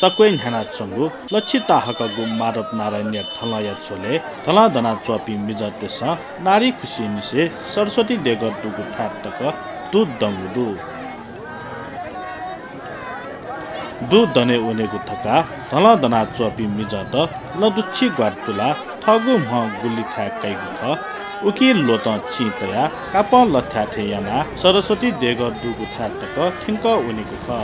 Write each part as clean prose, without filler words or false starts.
सकवेन Hannah चंगु लक्षिता हकगु माधव नारायण थलया छोले थला दना चपी मिजतेस नारी खुशी निसे सरस्वती देगर दुगु थाटक दूध दंगुदु दूध दने उनेगु थका थला दना चपी मिजत लदुच्छी ग्वारतुला थगु म गुली था कैगु ख उकी लोत चितया काप लथ्याथे याना सरस्वती देगर दुगु थाटक थिंक उनेगु ख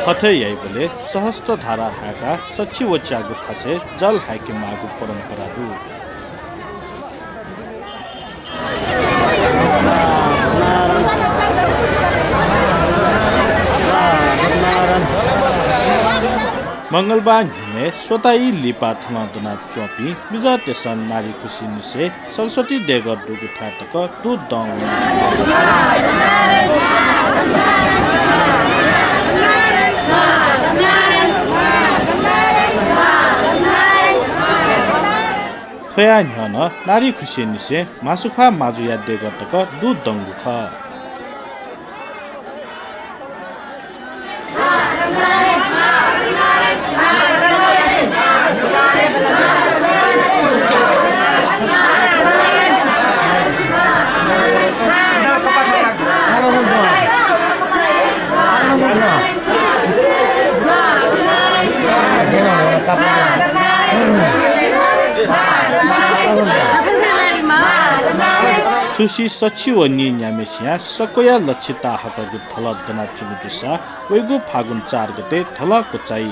हथे यही बोले सहस्त्र धारा हाका सच्ची वच्यागु थासे जल हाके मागु परम्परा दु मंगलबार हिने सोताई लिपा थना दना चोपी बिजा तेसन नारी खुशी निसे सरस्वती देगर दुगु थाटक दूध दङ थया न्हन नारी खुशी निसे मासुखा माजुया देगर तक दूध दङगु ख तुसी सच्ची वनी न्यामेसिया सकोया लक्षिता हकगु थल दना चुगुजुसा वेगु फागुन 4 गते थल कोचाई